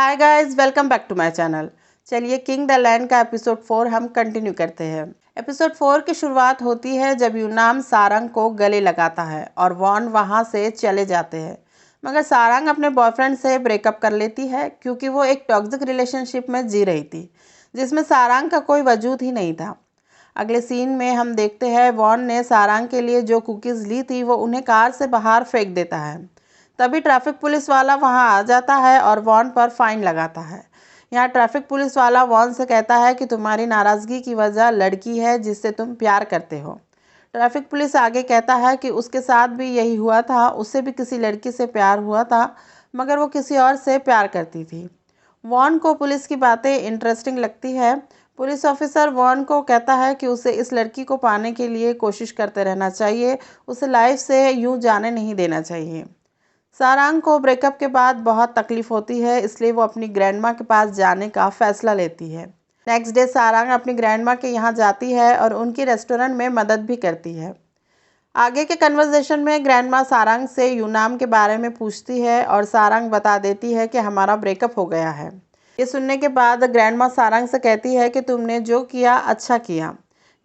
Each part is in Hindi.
Hi guys, welcome back to my channel. चलिए किंग द लैंड का एपिसोड 4 हम कंटिन्यू करते हैं। एपिसोड 4 की शुरुआत होती है जब यूनाम सारंग को गले लगाता है और वॉन वहां से चले जाते हैं। मगर सारंग अपने बॉयफ्रेंड से ब्रेकअप कर लेती है क्योंकि वो एक टॉक्सिक रिलेशनशिप में जी रही थी जिसमें सारंग का कोई वजूद ही नहीं था। अगले सीन में हम देखते हैं वॉन ने सारंग के लिए जो कुकीज़ ली थी वो उन्हें कार से बाहर फेंक देता है। तभी ट्रैफिक पुलिस वाला वहां आ जाता है और वॉन पर फाइन लगाता है। यहाँ ट्रैफिक पुलिस वाला वॉन से कहता है कि तुम्हारी नाराज़गी की वजह लड़की है जिससे तुम प्यार करते हो। ट्रैफिक पुलिस आगे कहता है कि उसके साथ भी यही हुआ था, उससे भी किसी लड़की से प्यार हुआ था मगर वो किसी और से प्यार करती थी। वॉन को पुलिस की बातें इंटरेस्टिंग लगती है। पुलिस ऑफिसर वॉन को कहता है कि उसे इस लड़की को पाने के लिए कोशिश करते रहना चाहिए, उसे लाइफ से यूं जाने नहीं देना चाहिए। सारंग को ब्रेकअप के बाद बहुत तकलीफ होती है, इसलिए वो अपनी ग्रैंडमा के पास जाने का फैसला लेती है। नेक्स्ट डे सारंग अपनी ग्रैंडमा के यहाँ जाती है और उनकी रेस्टोरेंट में मदद भी करती है। आगे के कन्वर्सेशन में ग्रैंडमा सारंग से यूनाम के बारे में पूछती है और सारंग बता देती है कि हमारा ब्रेकअप हो गया है। ये सुनने के बाद ग्रैंडमा सारंग से कहती है कि तुमने जो किया अच्छा किया।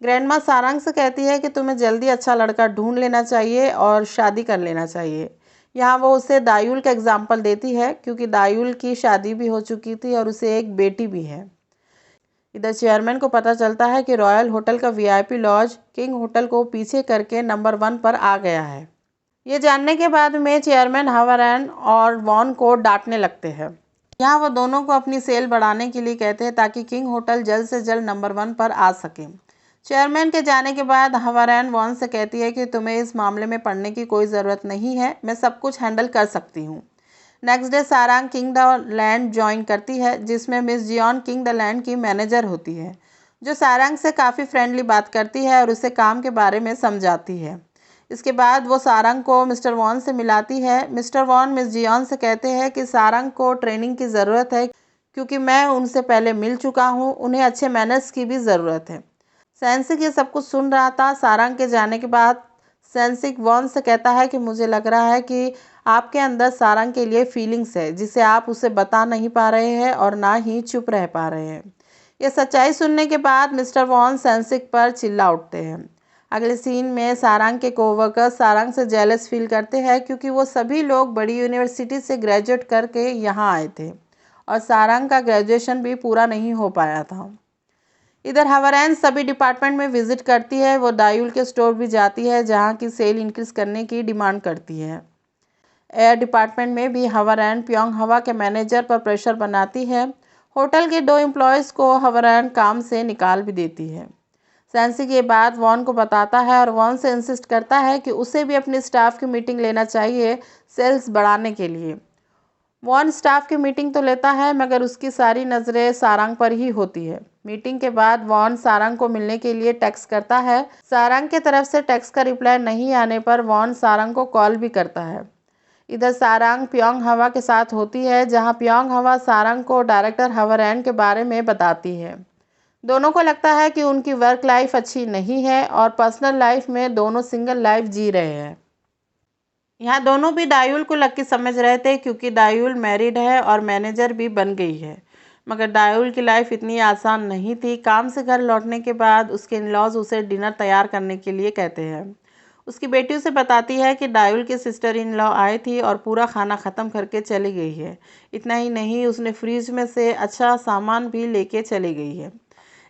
ग्रैंडमा सारंग से कहती है कि तुम्हें जल्दी अच्छा लड़का ढूंढ लेना चाहिए और शादी कर लेना चाहिए। यहाँ वो उसे दायूल का एग्जाम्पल देती है क्योंकि दायूल की शादी भी हो चुकी थी और उसे एक बेटी भी है। इधर चेयरमैन को पता चलता है कि रॉयल होटल का वीआईपी लॉज किंग होटल को पीछे करके नंबर 1 पर आ गया है। ये जानने के बाद में चेयरमैन हवरैन और वॉन को डांटने लगते हैं। यहाँ वो दोनों को अपनी सेल बढ़ाने के लिए कहते हैं ताकि किंग होटल जल्द से जल्द नंबर 1 पर आ सके। चेयरमैन के जाने के बाद हवरैन वॉन से कहती है कि तुम्हें इस मामले में पढ़ने की कोई ज़रूरत नहीं है, मैं सब कुछ हैंडल कर सकती हूँ। Next day Sarang King the Land join करती है जिसमें Miss Jeon King the Land की मैनेजर होती है, जो सारंग से काफ़ी फ्रेंडली बात करती है और उसे काम के बारे में समझाती है। इसके बाद वो सारंग को मिस्टर वॉन से मिलाती है। मिस्टर वॉन मिस जियोन से कहते हैं कि सारंग को ट्रेनिंग की ज़रूरत है क्योंकि मैं उनसे पहले मिल चुका हूँ, उन्हें अच्छे मैनर्स की भी ज़रूरत है। सेंसिक ये सब कुछ सुन रहा था। सारंग के जाने के बाद सेंसिक वॉन से कहता है कि मुझे लग रहा है कि आपके अंदर सारंग के लिए फीलिंग्स है जिसे आप उसे बता नहीं पा रहे हैं और ना ही चुप रह पा रहे हैं। ये सच्चाई सुनने के बाद मिस्टर वॉन सेंसिक पर चिल्ला उठते हैं। अगले सीन में सारंग के कोवर्कर्स सारंग से जेलस फील करते हैं क्योंकि वो सभी लोग बड़ी यूनिवर्सिटी से ग्रेजुएट करके यहाँ आए थे और सारंग का ग्रेजुएशन भी पूरा नहीं हो पाया था। इधर हवरैन सभी डिपार्टमेंट में विजिट करती है। वो दायूल के स्टोर भी जाती है जहाँ की सेल इंक्रीज करने की डिमांड करती है। एयर डिपार्टमेंट में भी हवरैन प्योंग हवा के मैनेजर पर प्रेशर बनाती है। होटल के 2 एम्प्लॉयज़ को हवरैन काम से निकाल भी देती है। सेंसिक ये बात वॉन को बताता है और वॉन से इंसिस्ट करता है कि उसे भी अपनी स्टाफ की मीटिंग लेना चाहिए सेल्स बढ़ाने के लिए। वॉन स्टाफ की मीटिंग तो लेता है मगर उसकी सारी नज़रें सारंग पर ही होती है। मीटिंग के बाद वॉन सारंग को मिलने के लिए टेक्स्ट करता है। सारंग के तरफ से टेक्स्ट का रिप्लाई नहीं आने पर वॉन सारंग को कॉल भी करता है। इधर सारंग प्योंग हवा के साथ होती है जहां प्योंग हवा सारंग को डायरेक्टर हवरैन के बारे में बताती है। दोनों को लगता है कि उनकी वर्क लाइफ अच्छी नहीं है और पर्सनल लाइफ में दोनों सिंगल लाइफ जी रहे हैं। यहाँ दोनों भी दायूल को लकी समझ रहे थे क्योंकि दायूल मैरिड है और मैनेजर भी बन गई है। मगर दायूल की लाइफ इतनी आसान नहीं थी। काम से घर लौटने के बाद उसके इन-लॉज उसे डिनर तैयार करने के लिए कहते हैं। उसकी बेटी उसे बताती है कि दायूल की सिस्टर इन लॉ आई थी और पूरा खाना ख़त्म करके चली गई है। इतना ही नहीं, उसने फ्रिज में से अच्छा सामान भी लेके चली गई है।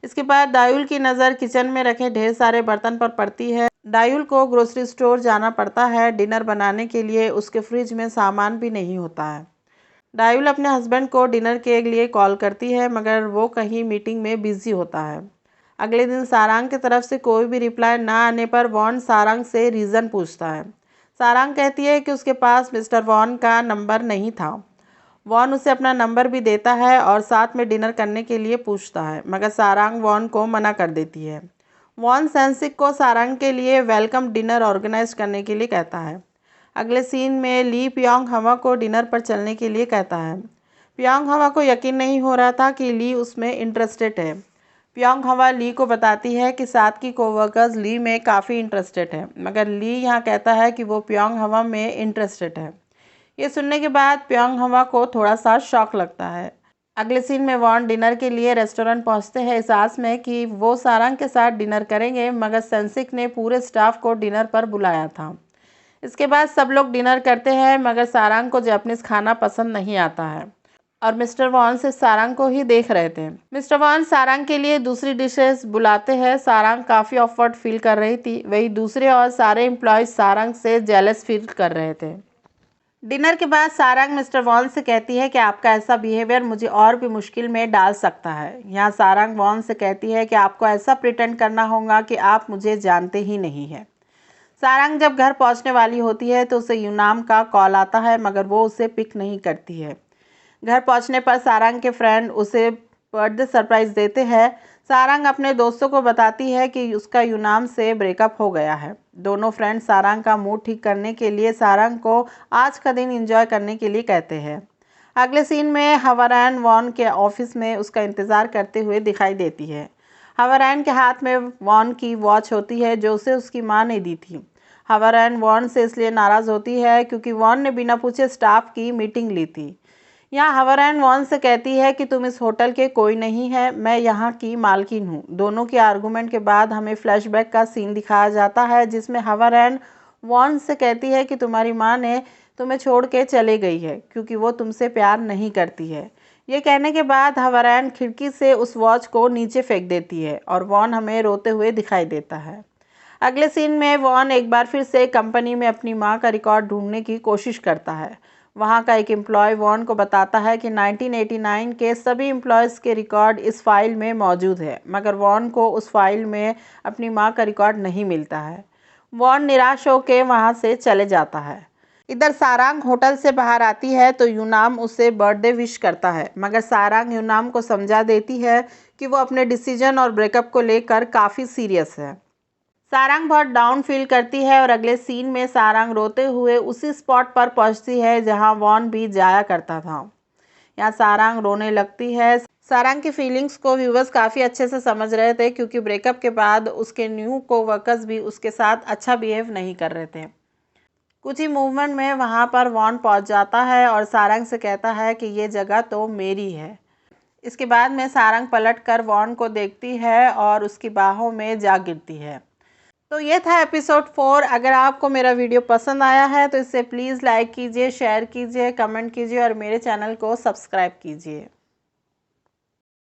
इसके बाद दायूल की नज़र किचन में रखे ढेर सारे बर्तन पर पड़ती है। दायूल को ग्रोसरी स्टोर जाना पड़ता है डिनर बनाने के लिए, उसके फ्रिज में सामान भी नहीं होता है। दायूल अपने हस्बैंड को डिनर के लिए कॉल करती है मगर वो कहीं मीटिंग में बिजी होता है। अगले दिन सारंग की तरफ से कोई भी रिप्लाई ना आने पर वॉन सारंग से रीज़न पूछता है। सारंग कहती है कि उसके पास मिस्टर वॉन का नंबर नहीं था। वॉन उसे अपना नंबर भी देता है और साथ में डिनर करने के लिए पूछता है मगर सारंग वॉन को मना कर देती है। वॉन सेंसिक को सारंग के लिए वेलकम डिनर ऑर्गेनाइज करने के लिए कहता है। अगले सीन में ली प्योंग हवा को डिनर पर चलने के लिए कहता है। प्योंग हवा को यकीन नहीं हो रहा था कि ली उसमें इंटरेस्टेड है। प्योंग हवा ली को बताती है कि साथ की कोवर्कर्स ली में काफ़ी इंटरेस्टेड है मगर ली यहाँ कहता है कि वो प्योंग हवा में इंटरेस्टेड है। ये सुनने के बाद प्योंग हवा को थोड़ा सा शॉक लगता है। अगले सीन में वॉन डिनर के लिए रेस्टोरेंट पहुंचते हैं इस आस में कि वो सारंग के साथ डिनर करेंगे, मगर सेंसिक ने पूरे स्टाफ को डिनर पर बुलाया था। इसके बाद सब लोग डिनर करते हैं, मगर सारंग को जापानीज खाना पसंद नहीं आता है और मिस्टर वॉन से सारंग को ही देख रहे थे। मिस्टर वॉन सारंग के लिए दूसरी डिशेस बुलाते हैं। सारंग काफ़ी ऑफवर्ड फील कर रही थी, वही दूसरे और सारे एम्प्लॉयज़ सारंग से जेलस फील कर रहे थे। डिनर के बाद सारंग मिस्टर वॉन से कहती है कि आपका ऐसा बिहेवियर मुझे और भी मुश्किल में डाल सकता है। यहाँ सारंग वॉन से कहती है कि आपको ऐसा प्रिटेंड करना होगा कि आप मुझे जानते ही नहीं हैं। सारंग जब घर पहुँचने वाली होती है तो उसे यूनाम का कॉल आता है, मगर वो उसे पिक नहीं करती है। घर पहुंचने पर सारंग के फ्रेंड उसे बर्थडे सरप्राइज़ देते हैं। सारंग अपने दोस्तों को बताती है कि उसका यूनाम से ब्रेकअप हो गया है। दोनों फ्रेंड सारंग का मूड ठीक करने के लिए सारंग को आज का दिन एंजॉय करने के लिए कहते हैं। अगले सीन में हवारैन वॉन के ऑफिस में उसका इंतज़ार करते हुए दिखाई देती है। हवारैन के हाथ में वॉन की वॉच होती है जो उसे उसकी माँ ने दी थी। हवारैन वॉन से इसलिए नाराज़ होती है क्योंकि वॉन ने बिना पूछे स्टाफ की मीटिंग ली थी। यहाँ हवारैन वॉन से कहती है कि तुम इस होटल के कोई नहीं है, मैं यहाँ की मालकिन हूँ। दोनों के आर्गूमेंट के बाद हमें फ्लैशबैक का सीन दिखाया जाता है जिसमें हवारैन वॉन से कहती है कि तुम्हारी माँ ने तुम्हें छोड़ के चले गई है क्योंकि वो तुमसे प्यार नहीं करती है। ये कहने के बाद हवारैन खिड़की से उस वॉच को नीचे फेंक देती है और वॉन हमें रोते हुए दिखाई देता है। अगले सीन में वॉन एक बार फिर से कंपनी में अपनी माँ का रिकॉर्ड ढूंढने की कोशिश करता है। वहाँ का एक एम्प्लॉय वॉन को बताता है कि 1989 के सभी एम्प्लॉयज़ के रिकॉर्ड इस फाइल में मौजूद है, मगर वॉन को उस फाइल में अपनी माँ का रिकॉर्ड नहीं मिलता है। वॉन निराश होकर वहाँ से चले जाता है। इधर सारंग होटल से बाहर आती है तो यूनाम उसे बर्थडे विश करता है, मगर सारंग यूनाम को समझा देती है कि वो अपने डिसीजन और ब्रेकअप को लेकर काफ़ी सीरियस है। सारंग बहुत डाउन फील करती है और अगले सीन में सारंग रोते हुए उसी स्पॉट पर पहुंचती है जहां वॉन भी जाया करता था। यहाँ सारंग रोने लगती है। सारंग की फीलिंग्स को व्यूवर्स काफ़ी अच्छे से समझ रहे थे क्योंकि ब्रेकअप के बाद उसके न्यू कोवर्कर्स भी उसके साथ अच्छा बिहेव नहीं कर रहे थे। कुछ ही मूवमेंट में वहाँ पर वॉन पहुँच जाता है और सारंग से कहता है कि ये जगह तो मेरी है। इसके बाद में सारंग पलट कर वॉन को देखती है और उसकी बाहों में जा गिरती है। तो ये था एपिसोड 4। अगर आपको मेरा वीडियो पसंद आया है तो इसे प्लीज़ लाइक कीजिए, शेयर कीजिए, कमेंट कीजिए और मेरे चैनल को सब्सक्राइब कीजिए।